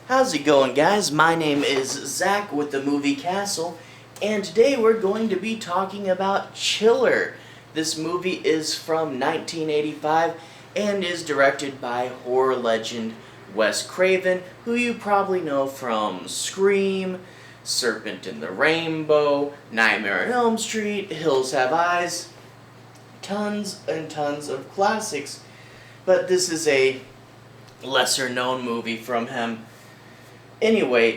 How's it going, guys? My name is Zach with the Movie Castle, and today we're going to be talking about Chiller. This movie is from 1985 and is directed by horror legend Wes Craven, who you probably know from Scream, Serpent in the Rainbow, Nightmare on Elm Street, Hills Have Eyes, tons and tons of classics, but this is a lesser known movie from him. Anyway,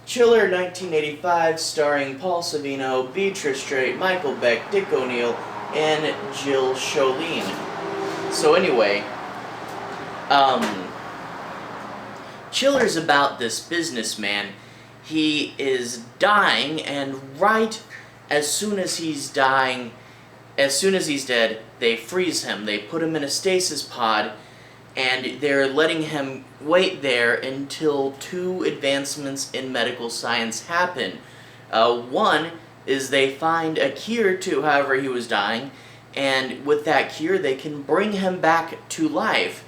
Chiller 1985, starring Paul Sorvino, Beatrice Straight, Michael Beck, Dick O'Neil, and Jill Schoelen. So anyway, Chiller's about this businessman. He is dying, and right as soon as he's dead, they freeze him. They put him in a stasis pod, and they're letting him wait there until two advancements in medical science happen. One is they find a cure to however he was dying, and with that cure they can bring him back to life.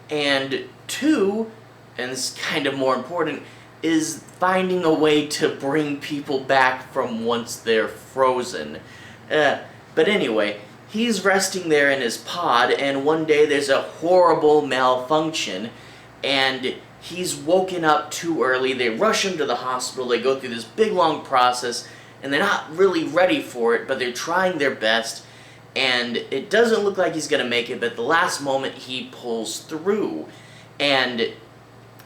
And two, and this is kind of more important, is finding a way to bring people back from once they're frozen. But anyway, he's resting there in his pod, and one day there's a horrible malfunction, and he's woken up too early. They rush him to the hospital. They go through this big, long process, and they're not really ready for it, but they're trying their best, and it doesn't look like he's going to make it, but at the last moment he pulls through, and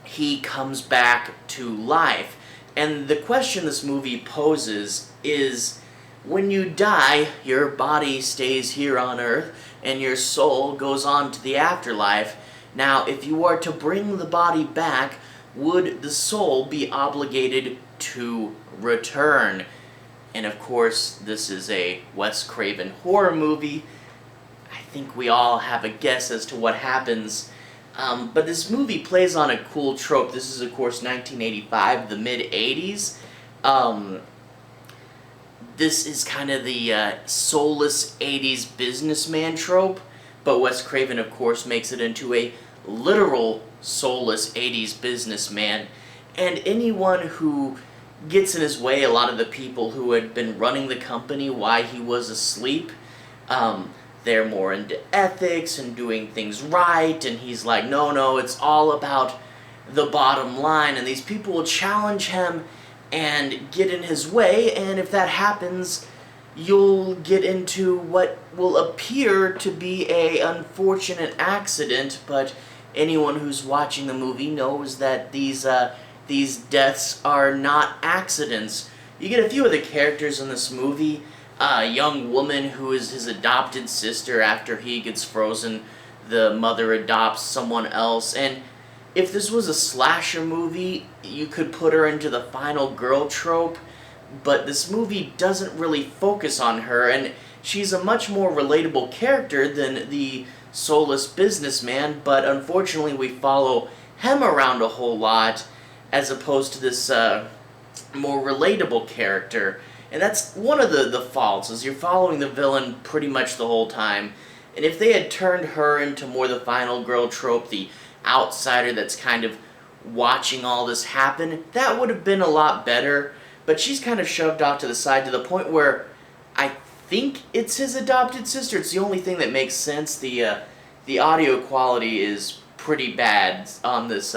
he comes back to life. And the question this movie poses is, when you die, your body stays here on Earth, and your soul goes on to the afterlife. Now, if you are to bring the body back, would the soul be obligated to return? And of course, this is a Wes Craven horror movie. I think we all have a guess as to what happens. But this movie plays on a cool trope. This is, of course, 1985, the mid-80s. This is kind of the soulless 80s businessman trope, but Wes Craven, of course, makes it into a literal soulless 80s businessman. And anyone who gets in his way, a lot of the people who had been running the company while he was asleep, they're more into ethics and doing things right, and he's like, no, it's all about the bottom line, and these people will challenge him and get in his way, and if that happens, you'll get into what will appear to be a unfortunate accident, but anyone who's watching the movie knows that these deaths are not accidents. You get a few of the characters in this movie. A young woman who is his adopted sister. After he gets frozen, the mother adopts someone else, and if this was a slasher movie, you could put her into the final girl trope, but this movie doesn't really focus on her, and she's a much more relatable character than the soulless businessman, but unfortunately we follow him around a whole lot as opposed to this more relatable character. And that's one of the faults, is you're following the villain pretty much the whole time, and if they had turned her into more the final girl trope, the outsider that's kind of watching all this happen, that would have been a lot better, but she's kind of shoved off to the side to the point where I think it's his adopted sister. It's the only thing that makes sense. The audio quality is pretty bad on this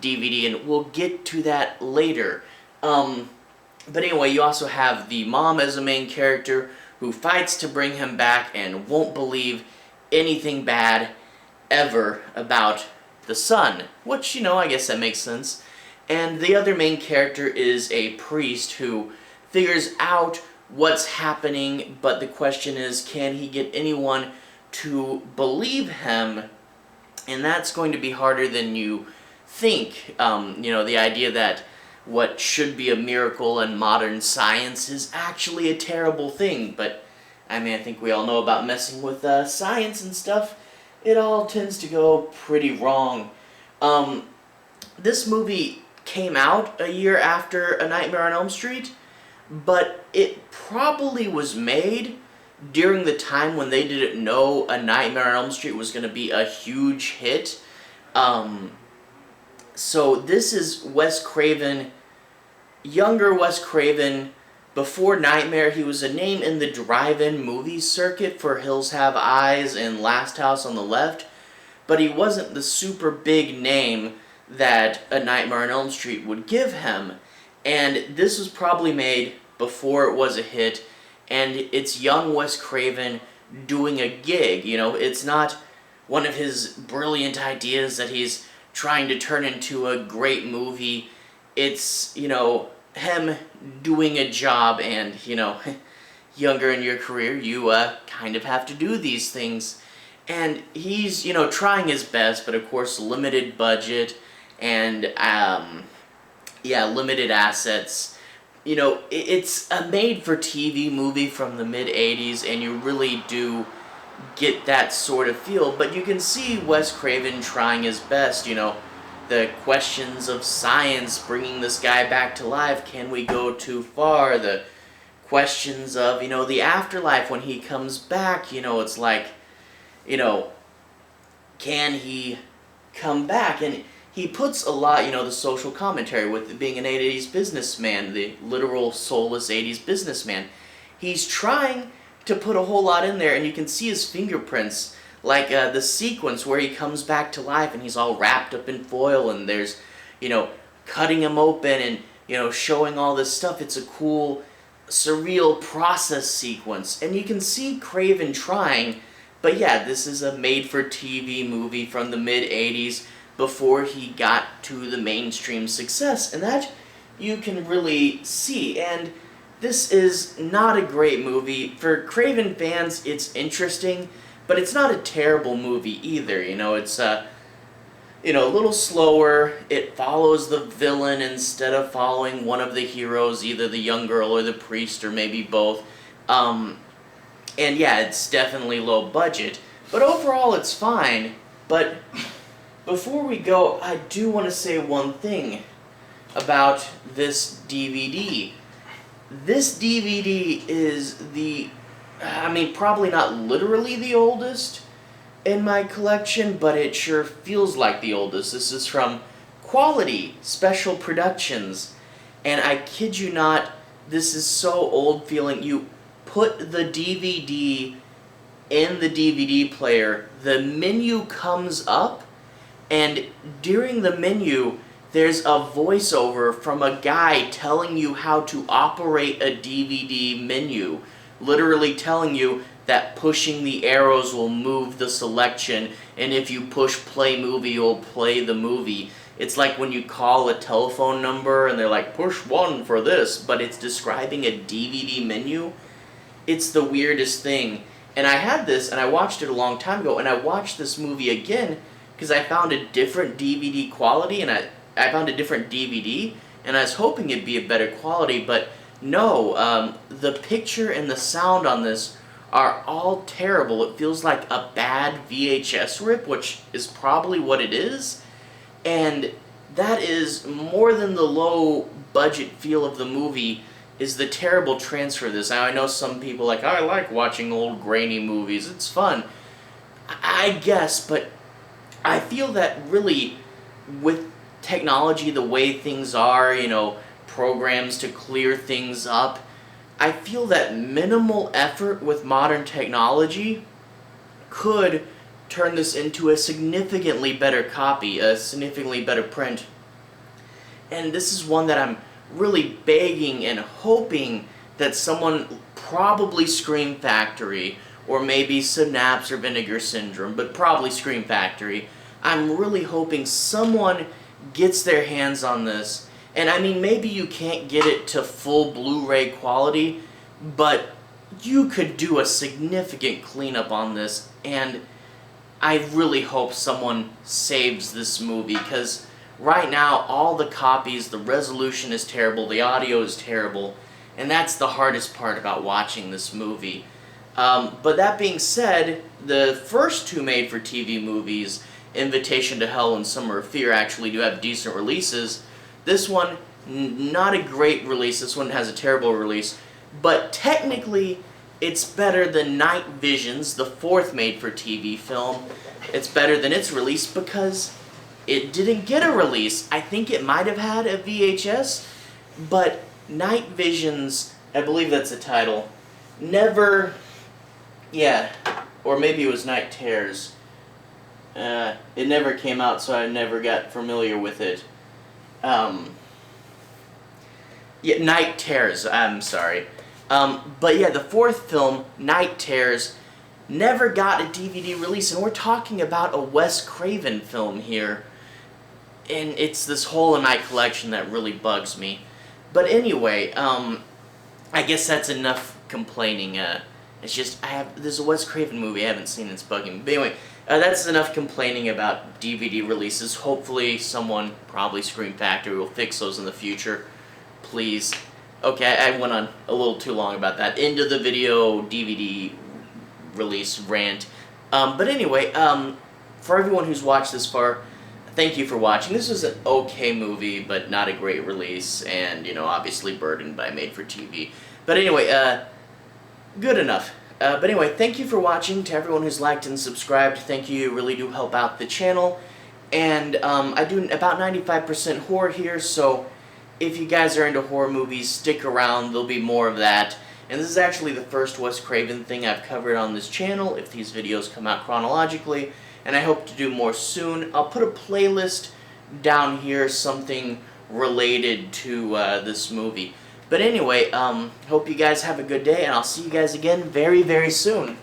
DVD, and we'll get to that later. But anyway, you also have the mom as a main character who fights to bring him back and won't believe anything bad ever about the son, which, I guess that makes sense. And the other main character is a priest who figures out what's happening, but the question is, can he get anyone to believe him? And that's going to be harder than you think. The idea that what should be a miracle in modern science is actually a terrible thing, but I think we all know about messing with science and stuff. It all tends to go pretty wrong. This movie came out a year after A Nightmare on Elm Street, but it probably was made during the time when they didn't know A Nightmare on Elm Street was going to be a huge hit. So this is Wes Craven, younger Wes Craven. Before Nightmare, he was a name in the drive-in movie circuit for Hills Have Eyes and Last House on the Left, but he wasn't the super big name that A Nightmare on Elm Street would give him. And this was probably made before it was a hit, and it's young Wes Craven doing a gig. You know, it's not one of his brilliant ideas that he's trying to turn into a great movie. It's, you know, him doing a job, and, you know, younger in your career, you kind of have to do these things. And he's, you know, trying his best, but of course limited budget and, limited assets. You know, it's a made-for-TV movie from the mid-'80s, and you really do get that sort of feel, but you can see Wes Craven trying his best, you know, the questions of science, bringing this guy back to life, can we go too far, the questions of, you know, the afterlife when he comes back, you know, it's like, you know, can he come back? And he puts a lot, you know, the social commentary with being an 80s businessman, the literal soulless 80s businessman. He's trying to put a whole lot in there, and you can see his fingerprints, like the sequence where he comes back to life and he's all wrapped up in foil, and there's, you know, cutting him open and, you know, showing all this stuff. It's a cool, surreal process sequence, and you can see Craven trying, but yeah, this is a made-for-TV movie from the mid-'80s before he got to the mainstream success, and that you can really see. And this is not a great movie. For Craven fans, it's interesting, but it's not a terrible movie either. You know, it's you know, a little slower. It follows the villain instead of following one of the heroes, either the young girl or the priest, or maybe both. And yeah, it's definitely low budget, but overall it's fine. But before we go, I do want to say one thing about this DVD. This DVD is the, I mean, probably not literally the oldest in my collection, but it sure feels like the oldest. This is from Quality Special Productions, and I kid you not, this is so old feeling. You put the DVD in the DVD player, the menu comes up, and during the menu, there's a voiceover from a guy telling you how to operate a DVD menu. Literally telling you that pushing the arrows will move the selection, and if you push play movie, you'll play the movie. It's like when you call a telephone number and they're like, push 1 for this, but it's describing a DVD menu. It's the weirdest thing. And I had this, and I watched it a long time ago, and I watched this movie again because I found a different DVD quality, and I found a different DVD, and I was hoping it'd be a better quality, but no, the picture and the sound on this are all terrible. It feels like a bad VHS rip, which is probably what it is, and that is more than the low budget feel of the movie is the terrible transfer of this. Now, I know some people like, I like watching old grainy movies, it's fun. I guess, but I feel that really, with technology the way things are, you know, programs to clear things up, I feel that minimal effort with modern technology could turn this into a significantly better copy, a significantly better print. And this is one that I'm really begging and hoping that someone, probably Scream Factory, or maybe Synapse or Vinegar Syndrome, but probably Scream Factory, I'm really hoping someone gets their hands on this. And I mean, maybe you can't get it to full Blu-ray quality, but you could do a significant cleanup on this, and I really hope someone saves this movie, because right now all the copies, the resolution is terrible, the audio is terrible, and that's the hardest part about watching this movie. But that being said, the first 2 made-for-TV movies, Invitation to Hell and Summer of Fear, actually do have decent releases. This one, not a great release. This one has a terrible release. But technically, it's better than Night Visions, the 4th made-for-TV film. It's better than its release because it didn't get a release. I think it might have had a VHS, but Night Visions, I believe that's the title, never, yeah, or maybe it was Night Terrors. It never came out, so I never got familiar with it. Yeah, Night Terrors, I'm sorry. But yeah, the fourth film, Night Terrors, never got a DVD release, and we're talking about a Wes Craven film here. And it's this hole in my collection that really bugs me. But anyway, I guess that's enough complaining. It's just, there's a Wes Craven movie I haven't seen, it's bugging me. But anyway, that's enough complaining about DVD releases. Hopefully someone, probably Scream Factory, will fix those in the future. Please. Okay, I went on a little too long about that. End of the video, DVD release rant. But anyway, for everyone who's watched this far, thank you for watching. This was an okay movie, but not a great release, and, you know, obviously burdened by made-for-TV. But anyway, good enough. But anyway, thank you for watching. To everyone who's liked and subscribed, thank you. You really do help out the channel. And I do about 95% horror here, so if you guys are into horror movies, stick around. There'll be more of that. And this is actually the first Wes Craven thing I've covered on this channel, if these videos come out chronologically, and I hope to do more soon. I'll put a playlist down here, something related to this movie. But anyway, hope you guys have a good day, and I'll see you guys again very, very soon.